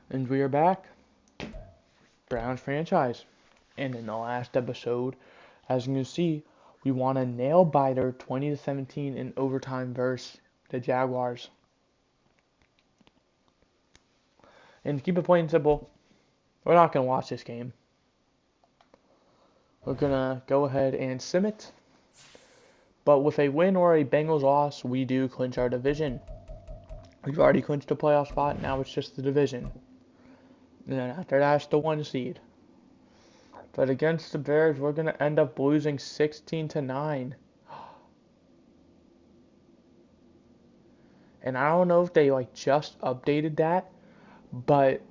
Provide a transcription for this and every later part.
And we are back, Browns franchise. And in the last episode, as you can see, we won a nail biter 20-17 in overtime versus the Jaguars. And to keep it plain and simple, we're not gonna watch this game. We're gonna go ahead and sim it. But with a win or a Bengals loss, we do clinch our division. We've already clinched a playoff spot, now it's just the division. And then after that, it's the 1 seed. But against the Bears, we're gonna end up losing 16-9. And I don't know if they just updated that, but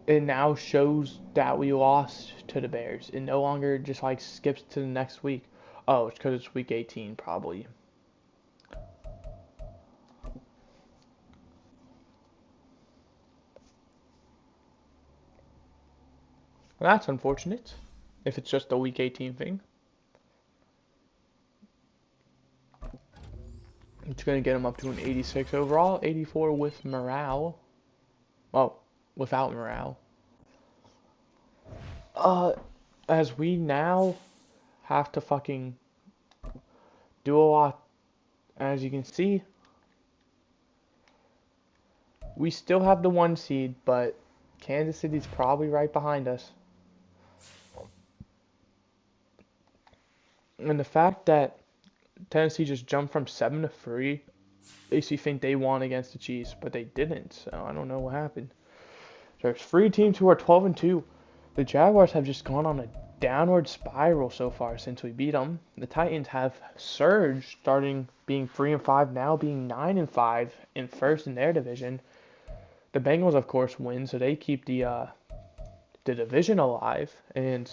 it now shows that we lost to the Bears. It no longer just skips to the next week. Oh, it's because it's week 18 probably. Well, that's unfortunate. If it's just a week 18 thing. It's going to get him up to an 86 overall, 84 with morale. Well, without morale. As we now have to fucking do a lot. As you can see, we still have the 1 seed, but Kansas City's probably right behind us. And the fact that Tennessee just jumped from 7-3 makes you think they won against the Chiefs, but they didn't. So I don't know what happened. There's 3 teams who are 12-2. The Jaguars have just gone on a downward spiral so far since we beat them. The Titans have surged, starting being 3-5, now being 9-5 in first in their division. The Bengals, of course, win, so they keep the division alive. And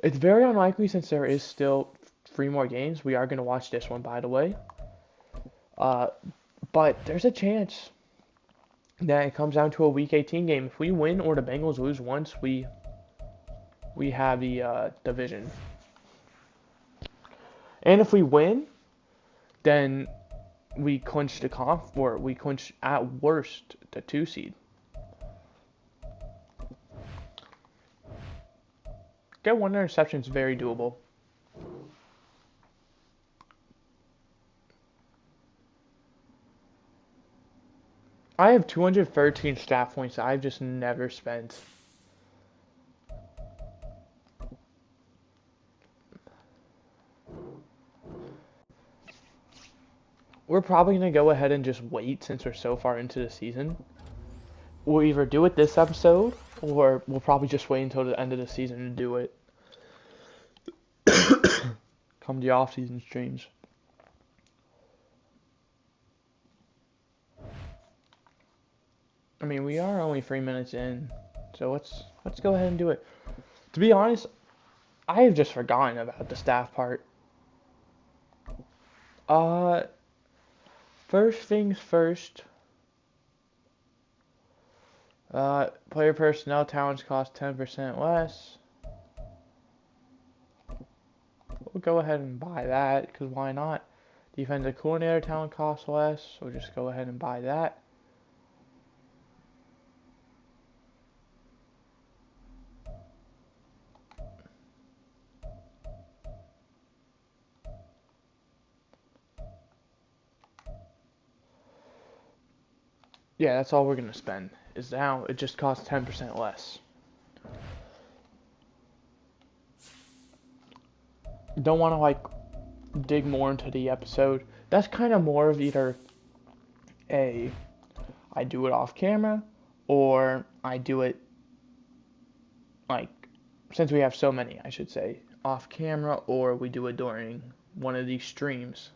it's very unlikely, since there is still 3 more games. We are going to watch this one, by the way. But there's a chance that it comes down to a Week 18 game. If we win or the Bengals lose once, we have the division. And if we win, then we clinch the or we clinch at worst the 2 seed. Get 1 interception is very doable. I have 213 staff points I've just never spent. We're probably going to go ahead and just wait, since we're so far into the season. We'll either do it this episode, or we'll probably just wait until the end of the season to do it. Come the off-season streams. I mean, we are only 3 minutes in, so let's go ahead and do it. To be honest, I have just forgotten about the staff part. First things first. Player personnel talents cost 10% less. We'll go ahead and buy that, because why not? Defensive coordinator talent costs less. We'll just go ahead and buy that. Yeah, that's all we're going to spend. Is now it just costs 10% less. Don't want to dig more into the episode. That's kind of more of either I do it off camera, or I do it since we have so many, I should say, off camera, or we do it during one of these streams.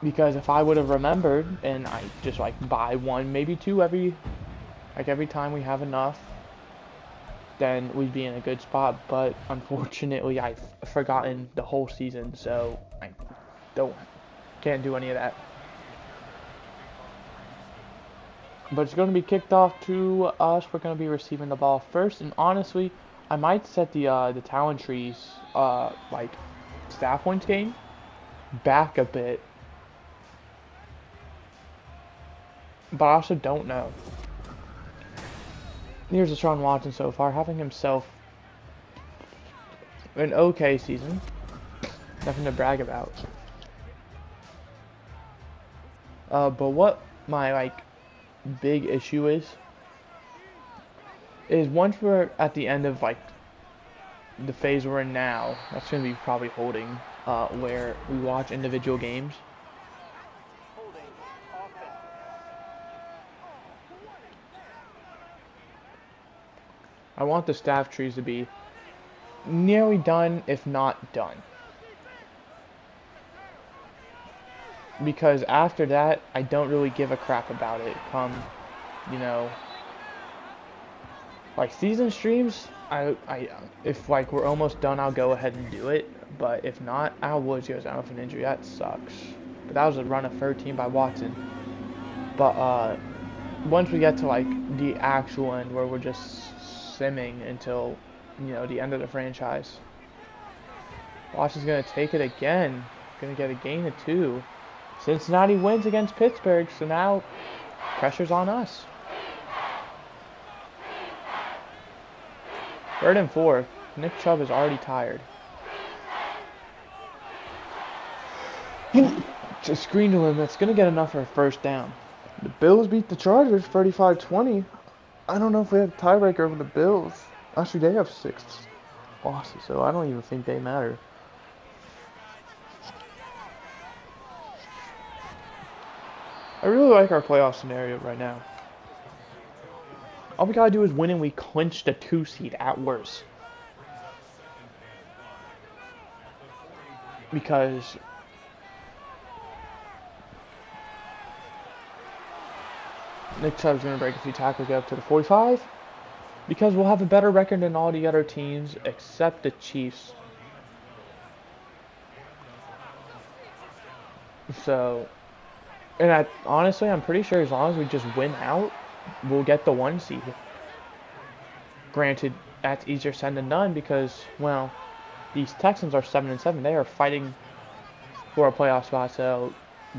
Because if I would have remembered and I just buy 1, maybe 2 every time we have enough, then we'd be in a good spot. But unfortunately, I've forgotten the whole season, so I can't do any of that. But it's going to be kicked off to us. We're going to be receiving the ball first, and honestly, I might set the talent trees staff points game back a bit. but I also don't know. Here's Deshaun Watson so far, having himself an okay season. Nothing to brag about. But what my big issue is once we're at the end of the phase we're in now, that's gonna be probably holding, where we watch individual games. I want the staff trees to be nearly done, if not done. Because after that, I don't really give a crap about it. Come, you know, season streams, if we're almost done, I'll go ahead and do it. But if not, Al Woods goes down with an injury. That sucks. But that was a run of 13 by Watson. But once we get to the actual end where we're just simming until the end of the franchise, Watson's gonna take it again. Gonna get a gain of 2. Cincinnati wins against Pittsburgh, so now pressure's on us. 3rd and 4. Nick Chubb is already tired. It's a screen to him that's going to get enough for a first down. The Bills beat the Chargers 35-20. I don't know if we have a tiebreaker over the Bills. Actually, they have 6 losses, so I don't even think they matter. I really like our playoff scenario right now. All we gotta do is win and we clinch the 2 seed at worst. Because Nick Chubb's gonna break a few tackles, get up to the 45. Because we'll have a better record than all the other teams except the Chiefs. So, and honestly, I'm pretty sure as long as we just win out, we'll get the 1 seed. Granted, that's easier said than done because, well, these Texans are 7-7. They are fighting for a playoff spot, so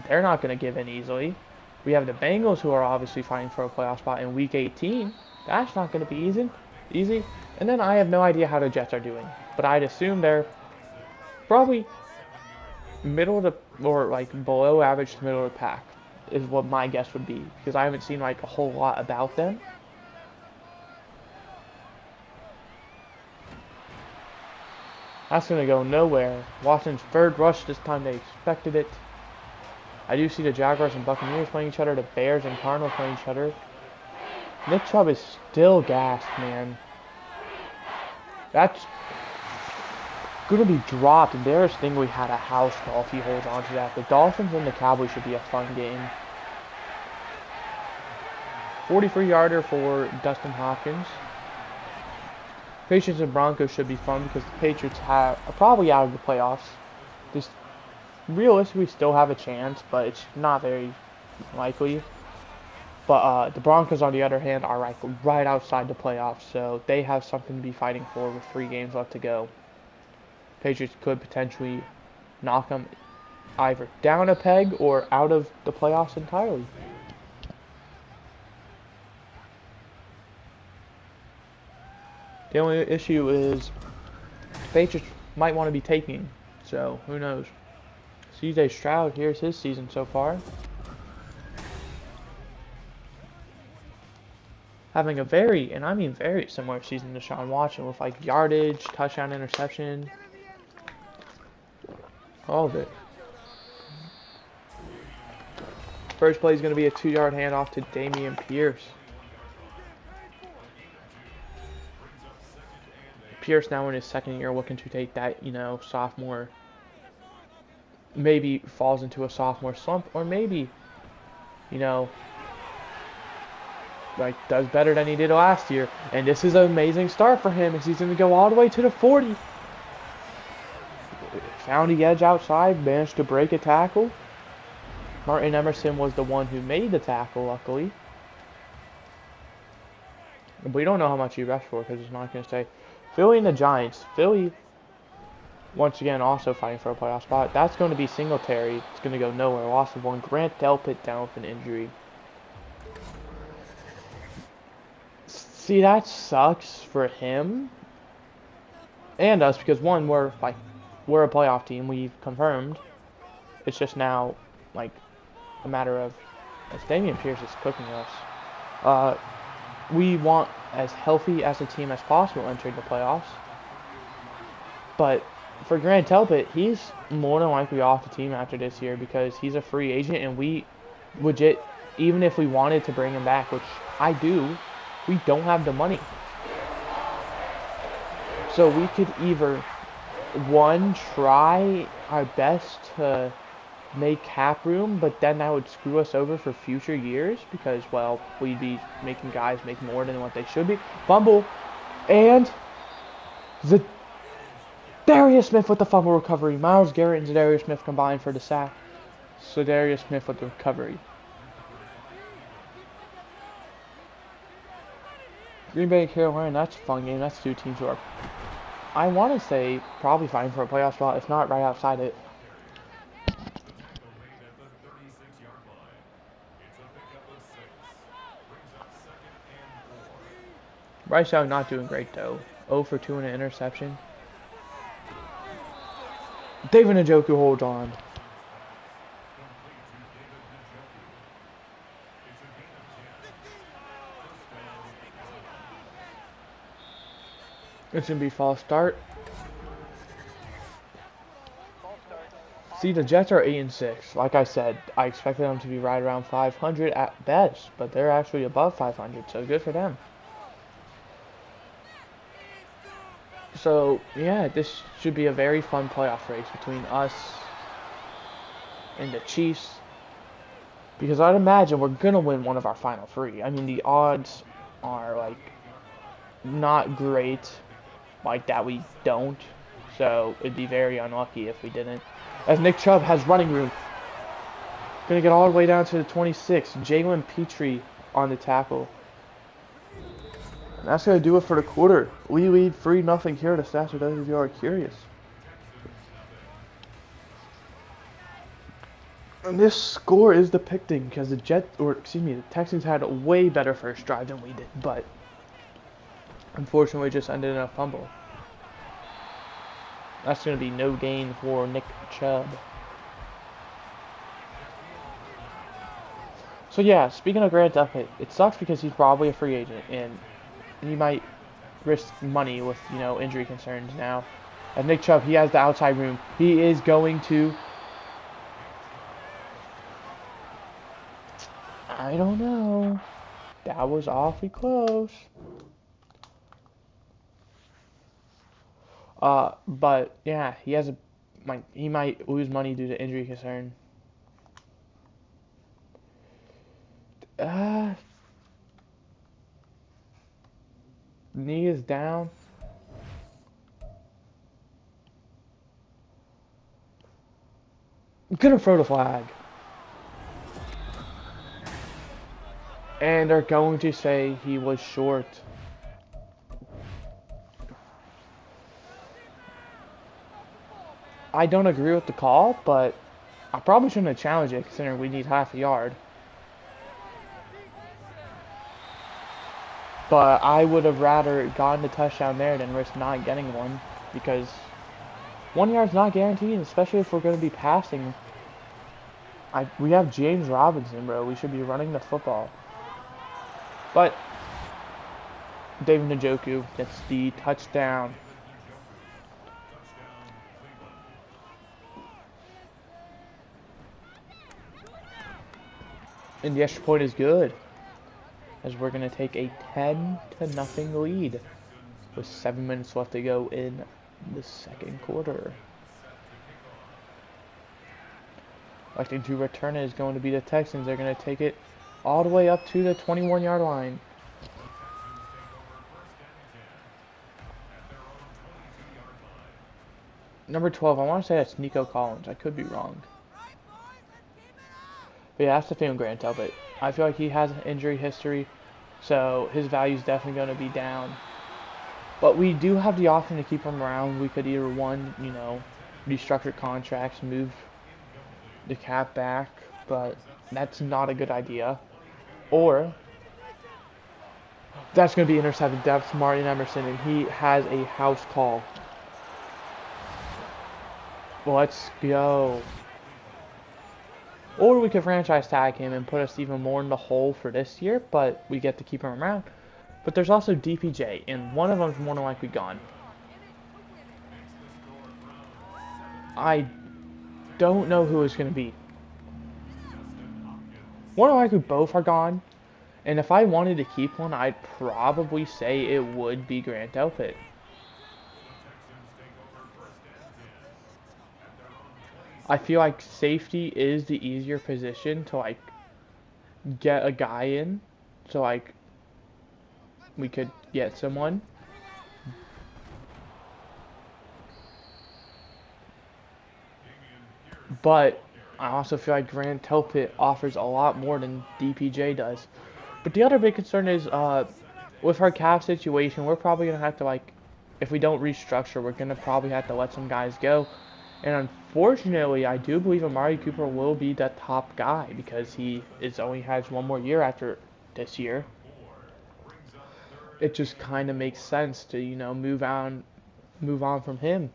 they're not going to give in easily. We have the Bengals who are obviously fighting for a playoff spot in Week 18. That's not going to be easy. And then I have no idea how the Jets are doing, but I'd assume they're probably middle to or below average to middle of the pack is what my guess would be because I haven't seen a whole lot about them. That's going to go nowhere. Washington's 3rd rush this time. They expected it. I do see the Jaguars and Buccaneers playing each other. The Bears and Cardinals playing each other. Nick Chubb is still gassed, man. That's going to be dropped. And there's Stingley had a house call if he holds on to that. The Dolphins and the Cowboys should be a fun game. 43-yarder for Dustin Hopkins. Patriots and Broncos should be fun because the Patriots are probably out of the playoffs. Just realistically still have a chance, but it's not very likely. But the Broncos, on the other hand, are right outside the playoffs, so they have something to be fighting for with 3 games left to go. Patriots could potentially knock them either down a peg or out of the playoffs entirely. The only issue is Patriots might want to be taking, so who knows. CJ Stroud, here's his season so far. Having a very, and I mean very similar season to Deshaun Watson with yardage, touchdown, interception, all of it. First play is going to be a 2-yard handoff to Dameon Pierce. Pierce now in his 2nd year looking to take that, sophomore, maybe falls into a sophomore slump, or maybe, does better than he did last year. And this is an amazing start for him as he's going to go all the way to the 40. Found the edge outside, managed to break a tackle. Martin Emerson was the one who made the tackle, luckily. We don't know how much he rushed for because it's not going to say. Philly and the Giants. Philly, once again, also fighting for a playoff spot. That's going to be Singletary. It's going to go nowhere. Loss of 1. Grant Delpit down with an injury. See, that sucks for him and us because one, we're a playoff team. We've confirmed. It's just now like a matter of as Damian Pierce is cooking us. Uh, we want as healthy as a team as possible entering the playoffs. But for Grant Telpett, he's more than likely off the team after this year because he's a free agent, and we legit, even if we wanted to bring him back, which I do, we don't have the money. So we could either, one, try our best to make cap room, but then that would screw us over for future years because, well, we'd be making guys make more than what they should be. Fumble, and Darius Smith with the fumble recovery. Myles Garrett and Darius Smith combined for the sack. So Darius Smith with the recovery. Green Bay and Carolina, that's a fun game. That's two teams who are, I want to say, probably fighting for a playoff spot, if not right outside it. Bryce Young not doing great though. 0 for 2 in an interception. David Njoku holds on. It's going to be false start. See, the Jets are 8-6. Like I said, I expected them to be right around 500 at best, but they're actually above 500, so good for them. So, yeah, this should be a very fun playoff race between us and the Chiefs. Because I'd imagine we're going to win one of our final three. I mean, the odds are, like, not great, like that we don't. So, it'd be very unlucky if we didn't. As Nick Chubb has running room. Going to get all the way down to the 26. Jalen Petrie on the tackle. And that's going to do it for the quarter. We lead 3-0 here. The stats for those of you who are curious. And this score is depicting because the the Texans had a way better first drive than we did, but unfortunately just ended in a fumble. That's going to be no gain for Nick Chubb. So yeah, speaking of Grant Delpit, it sucks because he's probably a free agent and he might risk money with, injury concerns now. And Nick Chubb, he has the outside room. He is going to... I don't know. That was awfully close. But yeah, he might lose money due to injury concern. Knee is down. I'm gonna throw the flag. And they're going to say he was short. I don't agree with the call, but I probably shouldn't have challenged it considering we need half a yard. But I would have rather gotten the touchdown there than risk not getting one because 1 yard's not guaranteed, especially if we're going to be passing. We have James Robinson, bro. We should be running the football. But David Njoku gets the touchdown. And the extra point is good, as we're going to take a 10-0 lead with 7 minutes left to go in the second quarter. Electing to return it is going to be the Texans. They're going to take it all the way up to the 21-yard line. Number 12, I want to say that's Nico Collins. I could be wrong. But yeah, that's the thing with Grant Delpit. I feel like he has an injury history, so his value is definitely going to be down. But we do have the option to keep him around. We could either, one, restructure contracts, move the cap back, but that's not a good idea. Or that's going to be intercepted. That's Martin Emerson, and he has a house call. Let's go. Or we could franchise tag him and put us even more in the hole for this year, but we get to keep him around. But there's also DPJ, and one of them's more than likely gone. I don't know who it's going to be. More than likely both are gone. And if I wanted to keep one, I'd probably say it would be Grant Delpit. I feel like safety is the easier position to like get a guy in. So like we could get someone. But I also feel like Grant Delpit offers a lot more than DPJ does. But the other big concern is with our cap situation, we're probably going to have to, like, if we don't restructure, we're going to probably have to let some guys go. And unfortunately, I do believe Amari Cooper will be the top guy because he only has one more year after this year. It just kind of makes sense to, move on from him.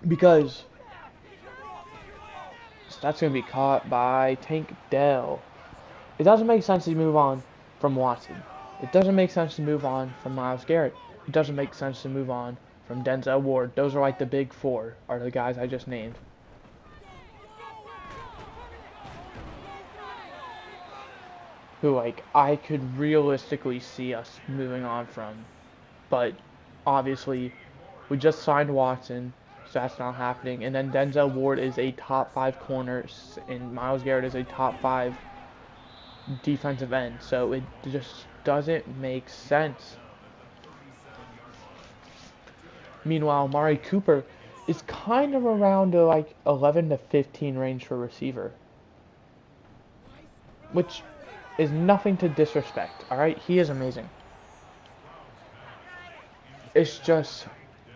Because that's going to be caught by Tank Dell. It doesn't make sense to move on from Watson. It doesn't make sense to move on from Myles Garrett. It doesn't make sense to move on from Denzel Ward. Those are like the big four, are the guys I just named. Who, like, I could realistically see us moving on from. But, obviously, we just signed Watson, so that's not happening. And then Denzel Ward is a top 5 corner, and Myles Garrett is a top 5 defensive end. So it just doesn't make sense. Meanwhile, Amari Cooper is kind of around the like 11 to 15 range for receiver, which is nothing to disrespect. All right, he is amazing. It's just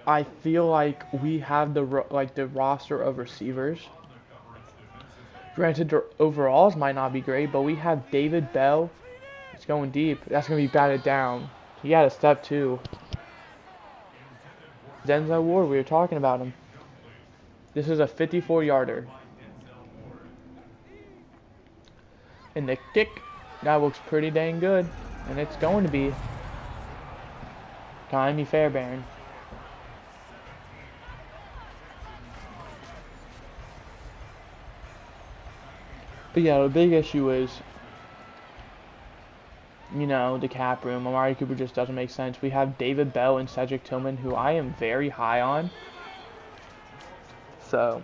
I feel like we have the roster of receivers. Granted, the overalls might not be great, but we have David Bell. It's going deep. That's gonna be batted down. He had a step too. Denzel Ward, we were talking about him. This is a 54-yarder. And the kick, that looks pretty dang good. And it's going to be Kaimi Fairbairn. But yeah, the big issue is, the cap room. Amari Cooper just doesn't make sense. We have David Bell and Cedric Tillman, who I am very high on. So,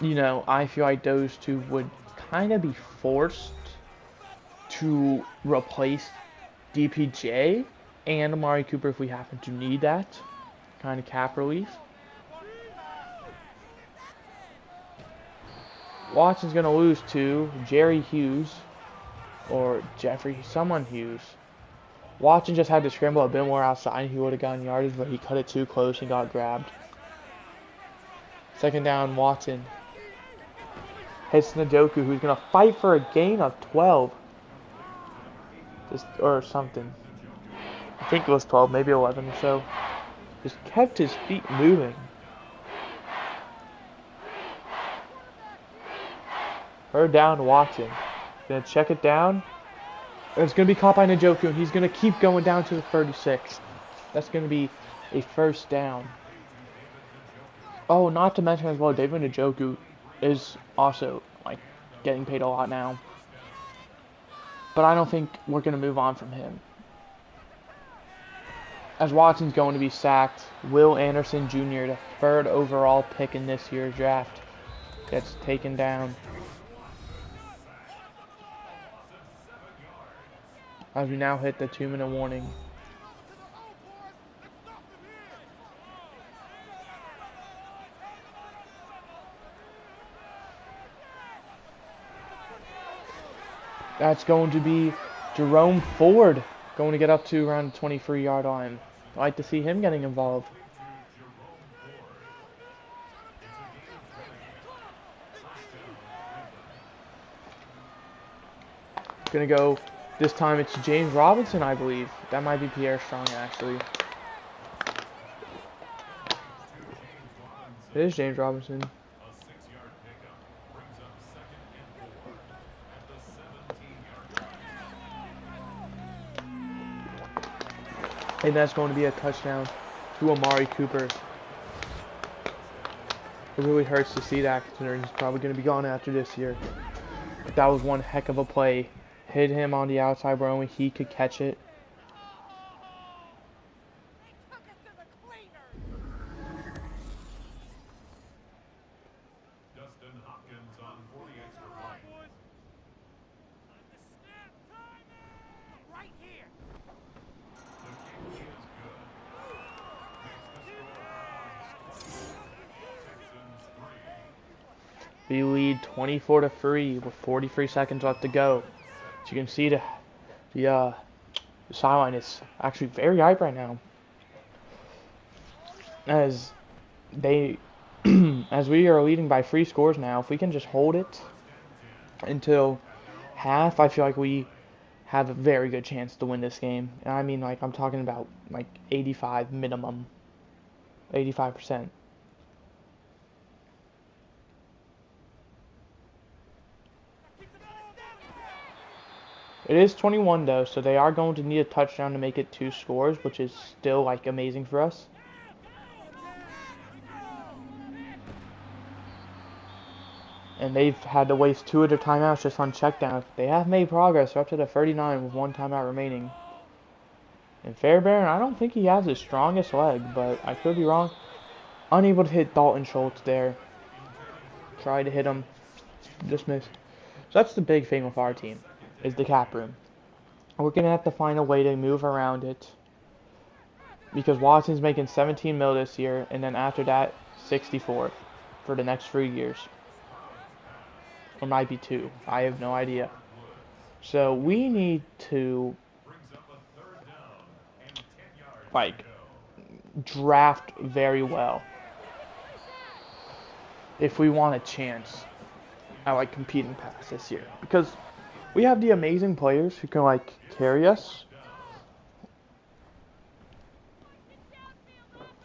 I feel like those two would kind of be forced to replace DPJ and Amari Cooper if we happen to need that kind of cap relief. Watson's going to lose to Jerry Hughes or someone Hughes. Watson just had to scramble a bit more outside. He would have gotten yardage, but he cut it too close and got grabbed. Second down, Watson hits Njoku, who's going to fight for a gain of 12. Or something. I think it was 12, maybe 11 or so. Just kept his feet moving. Third down, Watson. Gonna check it down. And it's gonna be caught by Njoku, and he's gonna keep going down to the 36. That's gonna be a first down. Oh, not to mention as well, David Njoku is also like getting paid a lot now. But I don't think we're gonna move on from him. As Watson's going to be sacked, Will Anderson Jr., the 3rd overall pick in this year's draft, gets taken down. As we now hit the 2-minute warning. That's going to be Jerome Ford going to get up to around the 23-yard line. I'd like to see him getting involved. Gonna go. This time it's James Robinson, I believe. That might be Pierre Strong, actually. It is James Robinson. And that's going to be a touchdown to Amari Cooper. It really hurts to see that, considering he's probably going to be gone after this year. But that was one heck of a play. Hit him on the outside where only he could catch it. We lead 24-3 with 43 seconds left to go. As you can see, the sideline is actually very hype right now. As as we are leading by 3 scores now, if we can just hold it until half, I feel like we have a very good chance to win this game. And I mean, like, I'm talking about like 85 minimum, 85%. It is 21 though, so they are going to need a touchdown to make it 2 scores, which is still like amazing for us. And they've had to waste 2 of their timeouts just on checkdowns. They have made progress. They're up to the 39 with 1 timeout remaining. And Fairbairn, I don't think he has his strongest leg, but I could be wrong. Unable to hit Dalton Schultz there. Tried to hit him. Just missed. So that's the big thing with our team, is the cap room. We're going to have to find a way to move around it. Because Watson's making 17 mil this year, and then after that, 64 for the next 3 years. Or might be 2. I have no idea. So we need to, like, draft very well if we want a chance at, like, competing past this year. Because we have the amazing players who can, like, carry us.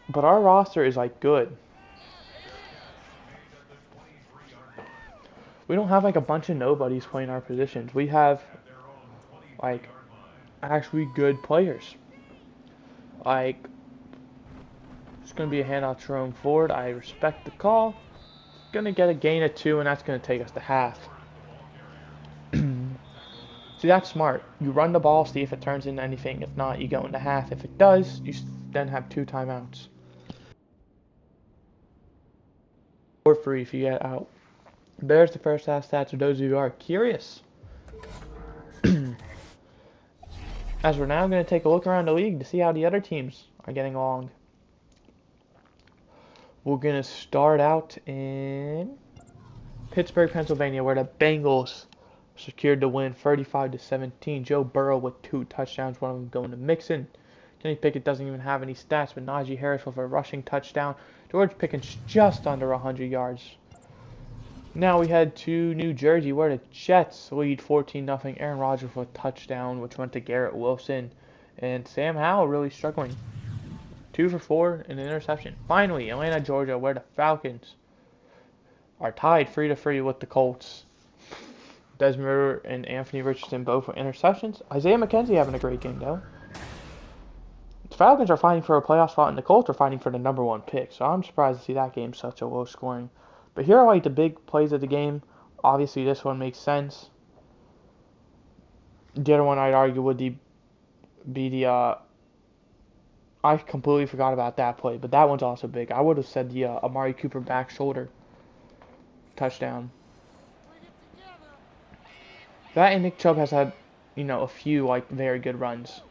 But our roster is, like, good. We don't have, like, a bunch of nobodies playing our positions. We have, like, actually good players. Like, it's going to be a handoff to Jerome Ford. I respect the call. Going to get a gain of 2, and that's going to take us to half. See, that's smart. You run the ball, see if it turns into anything. If not, you go into half. If it does, you then have 2 timeouts. Or free if you get out. There's the first half stats for those of you who are curious. As we're now going to take a look around the league to see how the other teams are getting along. We're going to start out in Pittsburgh, Pennsylvania, where the Bengals secured the win 35-17. Joe Burrow with 2 touchdowns, one of them going to Mixon. Kenny Pickett doesn't even have any stats, but Najee Harris with a rushing touchdown. George Pickens just under 100 yards. Now we head to New Jersey, where the Jets lead 14-0. Aaron Rodgers with a touchdown, which went to Garrett Wilson. And Sam Howell really struggling. 2 for 4 and an interception. Finally, Atlanta, Georgia, where the Falcons are tied 3-3 with the Colts. Desmond Ridder and Anthony Richardson both with interceptions. Isaiah McKenzie having a great game, though. The Falcons are fighting for a playoff spot, and the Colts are fighting for the #1 pick. So I'm surprised to see that game such a low scoring. But here are like the big plays of the game. Obviously, this one makes sense. The other one I'd argue would be the I completely forgot about that play, but that one's also big. I would have said the Amari Cooper back shoulder touchdown. That and Nick Chubb has had, a few like very good runs.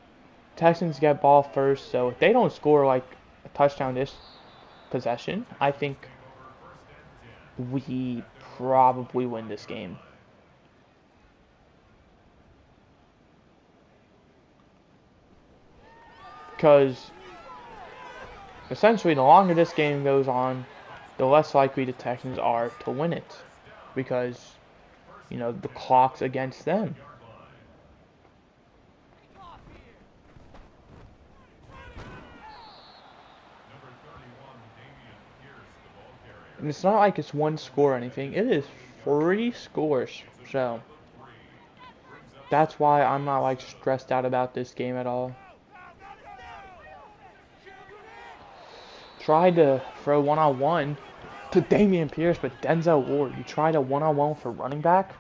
Texans get ball first, so if they don't score like a touchdown this possession, I think we probably win this game. Because essentially, the longer this game goes on, the less likely the Texans are to win it. Because, the clock's against them. And it's not like it's one score or anything. It is 3 scores. So that's why I'm not like stressed out about this game at all. Tried to throw one-on-one to Damian Pierce, but Denzel Ward. You tried a one-on-one for running back.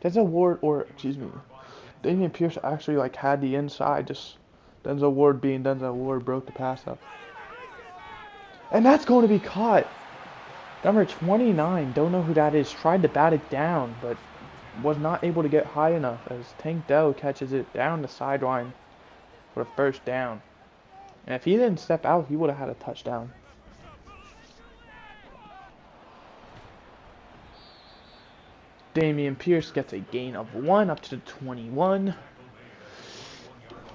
Denzel Ward, or excuse me, Damian Pierce actually like had the inside. Just Denzel Ward being Denzel Ward broke the pass up, and that's going to be caught. Number 29, don't know who that is. Tried to bat it down, but was not able to get high enough as Tank Dell catches it down the sideline for a first down. And if he didn't step out, he would have had a touchdown. Damian Pierce gets a gain of 1 up to 21.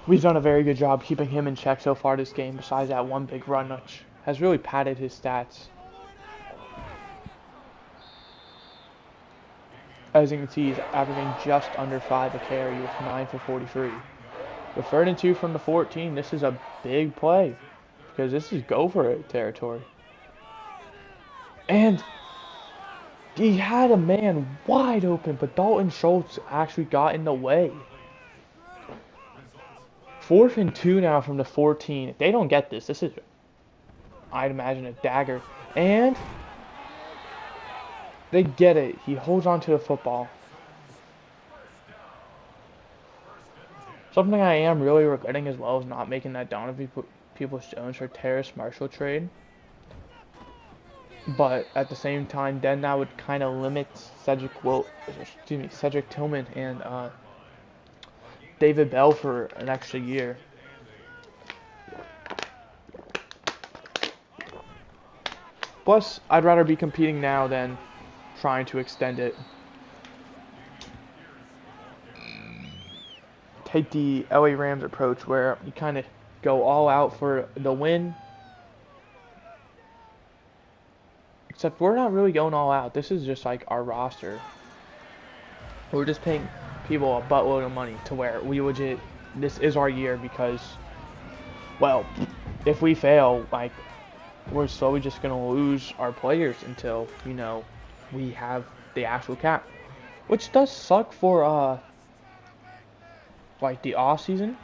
We've done a very good job keeping him in check so far this game, besides that one big run, which has really padded his stats. As you can see, he's averaging just under 5 a carry with 9 for 43. With 3rd and 2 from the 14, this is a big play because this is go for it territory. And he had a man wide open, but Dalton Schultz actually got in the way. 4th and 2 now from the 14. If they don't get this, this is, I'd imagine, a dagger. And they get it. He holds on to the football. Something I am really regretting as well is not making that Donovan Peoples-Jones for Terrace Marshall trade. But at the same time, then that would kind of limit Cedric Tillman and David Bell for an extra year. Plus, I'd rather be competing now than trying to extend it. Take the LA Rams approach where you kind of go all out for the win. Except we're not really going all out. This is just like our roster. We're just paying people a buttload of money to where we legit, this is our year because, well, if we fail, like, we're slowly just going to lose our players until, you know, we have the actual cap. Which does suck for, like, the off-season.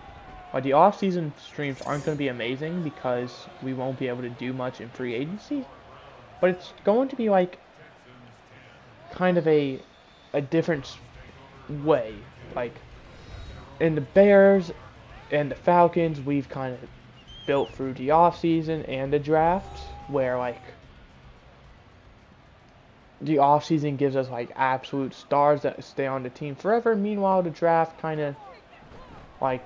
Like, the off-season streams aren't going to be amazing because we won't be able to do much in free agency. But it's going to be, like, kind of a different way. Like, in the Bears and the Falcons, we've kind of built through the offseason and the draft, where, like, the offseason gives us, like, absolute stars that stay on the team forever. Meanwhile, the draft kind of, like,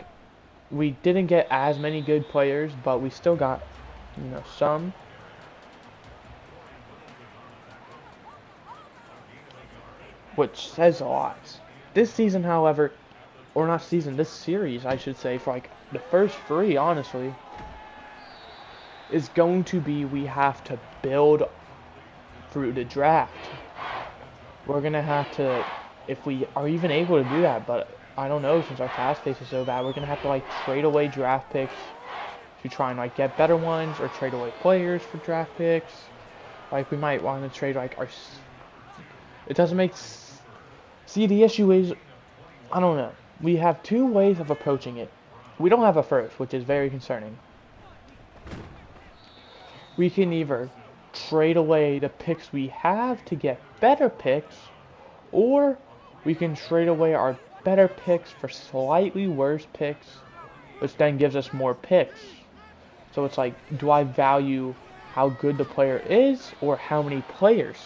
we didn't get as many good players, but we still got, you know, some. Which says a lot. This season, however, or not season, this series, I should say, for like the first 3, honestly, is going to be we have to build through the draft. We're going to have to, if we are even able to do that, but I don't know, since our fast pace is so bad, we're going to have to like trade away draft picks to try and like get better ones, or trade away players for draft picks. Like, we might want to trade like our, it doesn't make sense. See, the issue is, I don't know. We have 2 ways of approaching it. We don't have a first, which is very concerning. We can either trade away the picks we have to get better picks, or we can trade away our better picks for slightly worse picks, which then gives us more picks. So it's like, do I value how good the player is, or how many players?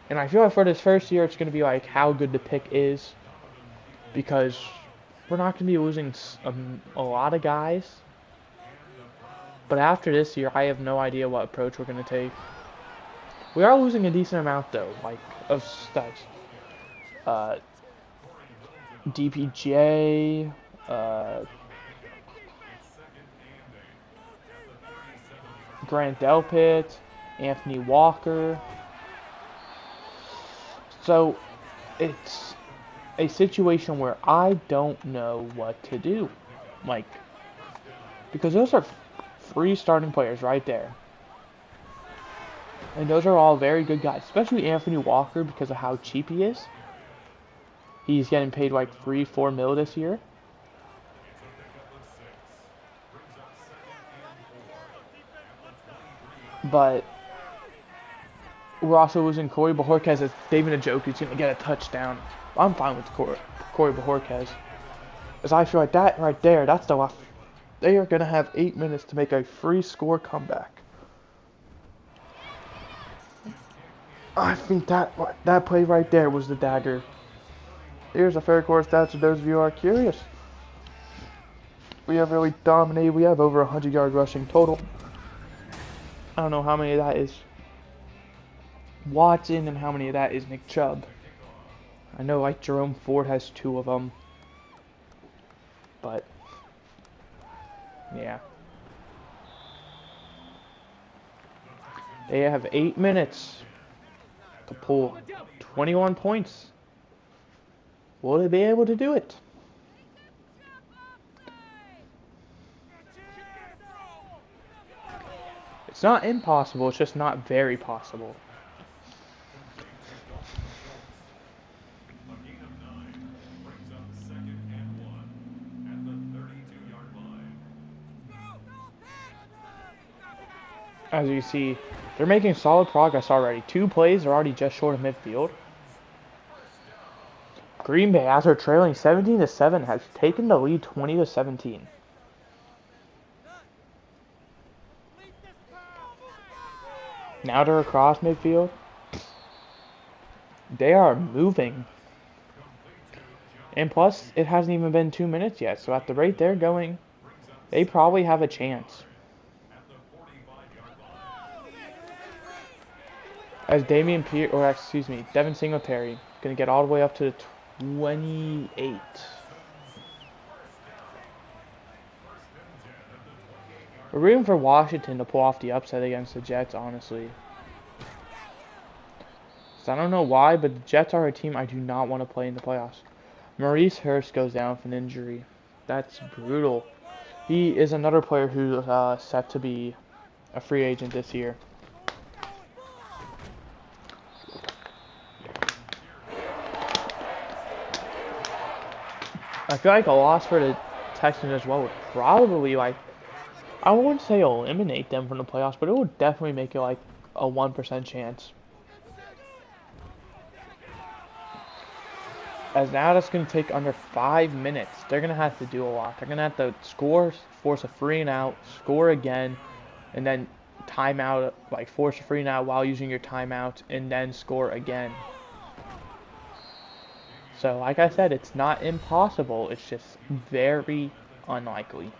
And I feel like for this first year, it's going to be like how good the pick is, because we're not going to be losing a lot of guys. But after this year, I have no idea what approach we're going to take. We are losing a decent amount, though, like, of studs. DPJ, Grant Delpit, Anthony Walker. So, it's a situation where I don't know what to do. Like, because those are 3 starting players right there. And those are all very good guys, especially Anthony Walker because of how cheap he is. He's getting paid like 3-4 mil this year. But we're also losing Corey Bojorquez as David Njoku's going to get a touchdown. I'm fine with Corey Bojorquez. As I feel like that right there, that's the left. They are going to have 8 minutes to make a free score comeback. I think that play right there was the dagger. Here's a fair course stats for those of you who are curious. We have really dominated. We have over 100 yards rushing total. I don't know how many of that is Watson and how many of that is Nick Chubb. I know like Jerome Ford has 2 of them. But yeah. They have 8 minutes to pull 21 points. Will they be able to do it? It's not impossible, it's just not very possible. As you see, they're making solid progress already. 2 plays are already just short of midfield. Green Bay, after trailing 17-7, has taken the lead 20-17. Now they're across midfield. They are moving. And plus, it hasn't even been 2 minutes yet. So at the rate they're going, they probably have a chance. As Devin Singletary going to get all the way up to the 28. We're rooting for Washington to pull off the upset against the Jets, honestly. So I don't know why, but the Jets are a team I do not want to play in the playoffs. Maurice Hurst goes down with an injury. That's brutal. He is another player who's set to be a free agent this year. I feel like a loss for the Texans as well would probably, like, I wouldn't say eliminate them from the playoffs, but it would definitely make it like a 1% chance. As now that's going to take under 5 minutes. They're going to have to do a lot. They're going to have to score, force a free and out, score again, and then timeout, like force a free and out while using your timeout, and then score again. So, like I said, it's not impossible. It's just very unlikely.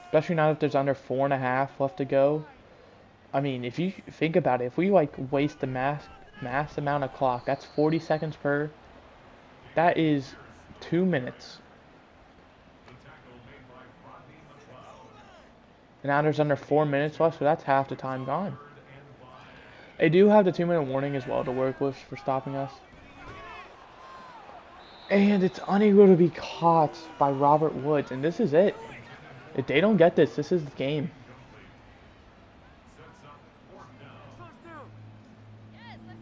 Especially now that there's under 4.5 left to go. I mean, if you think about it, if we like waste the mass amount of clock, that's 40 seconds per. That is 2 minutes. And now there's under 4 minutes left, so that's half the time gone. They do have the 2-minute warning as well to work with for stopping us. And it's unable to be caught by Robert Woods. And this is it. If they don't get this, this is the game.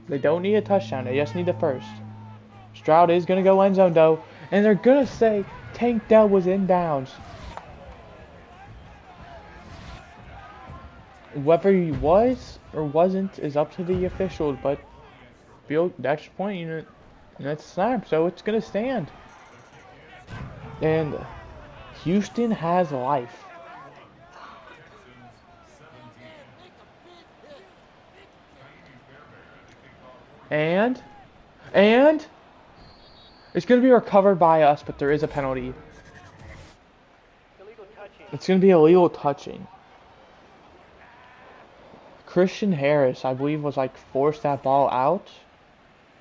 They don't need a touchdown. They just need the first. Stroud is going to go end zone, though. And they're going to say Tank Dell was inbounds. Whether he was or wasn't is up to the officials, but the extra point unit, that's snap, so it's going to stand. And Houston has life. And it's going to be recovered by us, but there is a penalty. It's going to be illegal touching. Christian Harris, I believe, was like forced that ball out.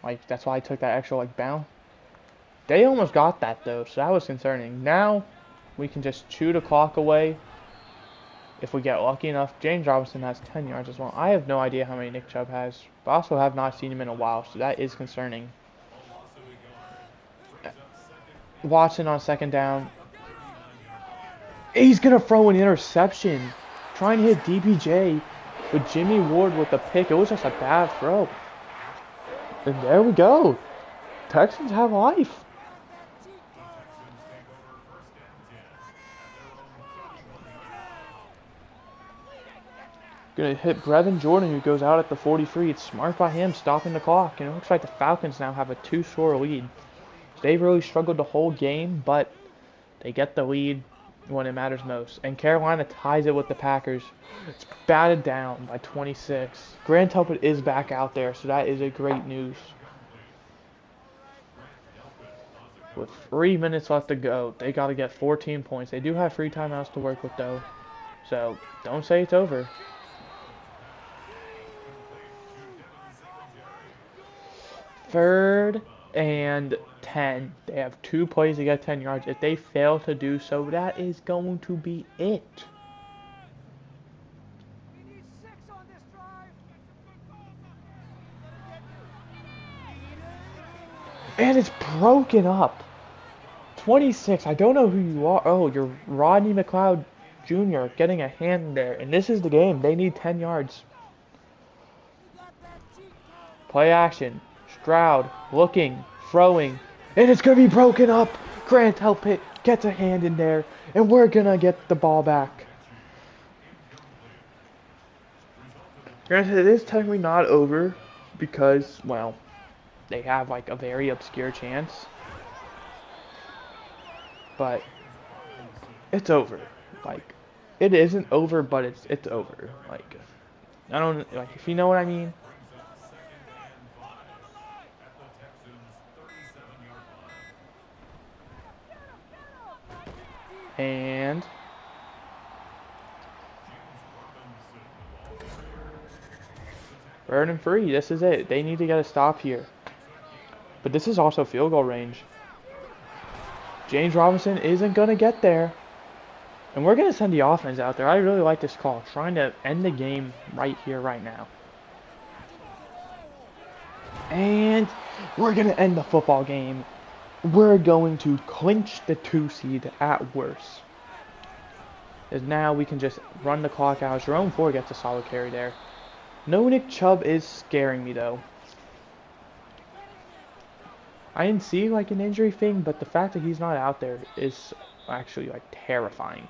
Like, that's why I took that extra like bounce. They almost got that though, so that was concerning. Now we can just chew the clock away if we get lucky enough. James Robinson has 10 yards as well. I have no idea how many Nick Chubb has, but also have not seen him in a while, so that is concerning. Watson on second down. He's gonna throw an interception. trying to hit DPJ with Jimmy Ward with the pick. It was just a bad throw. And there we go. Texans have life. Gonna hit Brevin Jordan, who goes out at the 43. It's smart by him, stopping the clock. And it looks like the Falcons now have a 2-score lead. They really struggled the whole game, but they get the lead when it matters most. And Carolina ties it with the Packers. It's batted down by 26. Grant Telford is back out there, so that is a great news. With 3 minutes left to go, they got to get 14 points. They do have free timeouts to work with, though. So, don't say it's over. Third and 10. They have 2 plays to get 10 yards. If they fail to do so, that is going to be it. And it's broken up. 26. I don't know who you are. Oh, you're Rodney McLeod Jr. getting a hand there. And this is the game. They need 10 yards. Play action. Stroud looking, throwing. And it's going to be broken up. Grant Telford gets a hand in there. And we're going to get the ball back. Granted, it is technically not over because, well, they have like a very obscure chance. But it's over. Like, it isn't over, but it's over. Like, I don't, like, if you know what I mean. And third and 3. This is it. They need to get a stop here. But this is also field goal range. James Robinson isn't going to get there. And we're going to send the offense out there. I really like this call. Trying to end the game right here, right now. And we're going to end the football game. We're going to clinch the 2 seed at worst. As now we can just run the clock out. Jerome Ford gets a solid carry there. No Nick Chubb is scaring me, though. I didn't see like an injury thing, but the fact that he's not out there is actually like terrifying.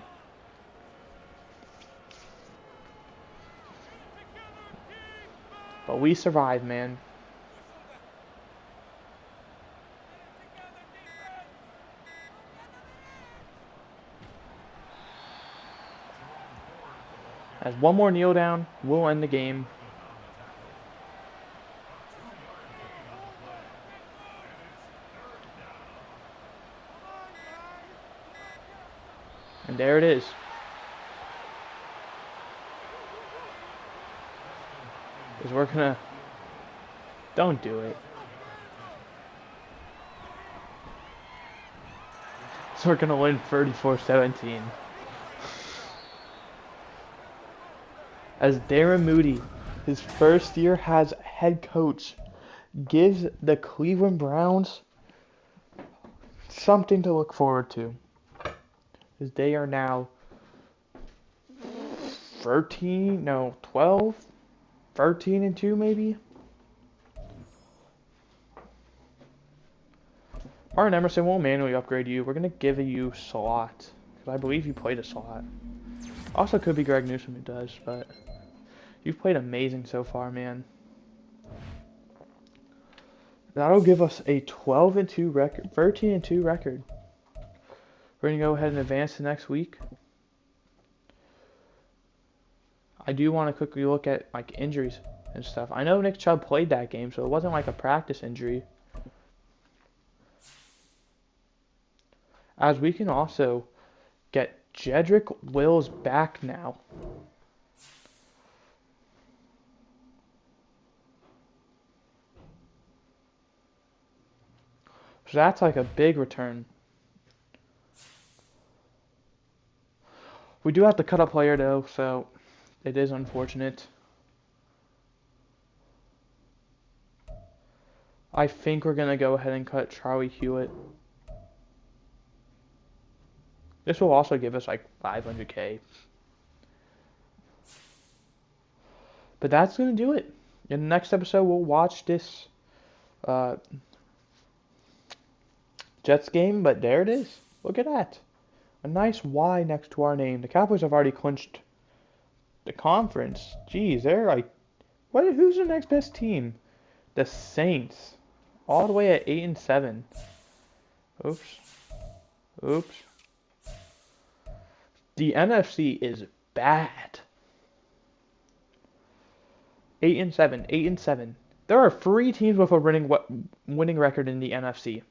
But we survived, man. As one more kneel down, we'll end the game. And there it is. Because we're gonna... Don't do it. So we're gonna win 34-17. As Darren Moody, his first year as head coach, gives the Cleveland Browns something to look forward to. As they are now 13 and 2 maybe. Martin Emerson will manually upgrade you. We're going to give you slot. Because I believe you played a slot. Also could be Greg Newsome who does, but you've played amazing so far, man. That'll give us a 12-2 record, 13-2 record. We're going to go ahead and advance to next week. I do want to quickly look at like injuries and stuff. I know Nick Chubb played that game, so it wasn't like a practice injury. As we can also get Jedrick Wills back now. So that's like a big return. We do have to cut a player though, so it is unfortunate. I think we're going to go ahead and cut Charlie Hewitt. This will also give us like $500K. But that's going to do it. In the next episode, we'll watch this uh, Jets game, but there it is. Look at that. A nice Y next to our name. The Cowboys have already clinched the conference. Jeez, they're like, what? Who's the next best team? The Saints, all the way at 8-7. Oops, oops. The NFC is bad. 8-7, 8-7. There are 3 teams with a winning record in the NFC.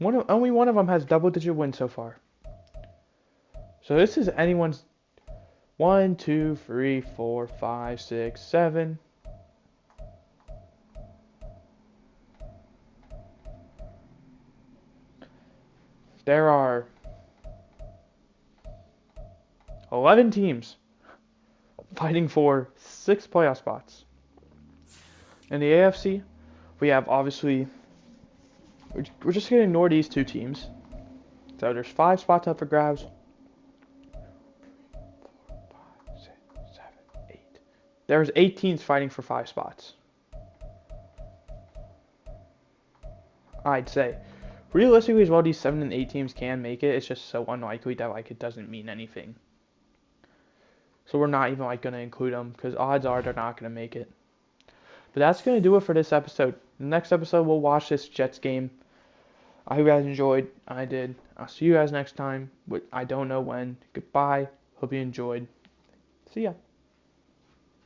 Only one of them has double-digit wins so far. So this is anyone's 1, 2, 3, 4, 5, 6, 7. There are 11 teams fighting for 6 playoff spots. In the AFC, we have obviously, we're just going to ignore these 2 teams. So there's 5 spots up for grabs. 4, 5, 6, 7, 8. There's 8 teams fighting for 5 spots. I'd say. Realistically, as well, these 7 and 8 teams can make it. It's just so unlikely that like it doesn't mean anything. So we're not even like going to include them because odds are they're not going to make it. But that's going to do it for this episode. The next episode, we'll watch this Jets game. I hope you guys enjoyed. I did. I'll see you guys next time. I don't know when. Goodbye. Hope you enjoyed. See ya.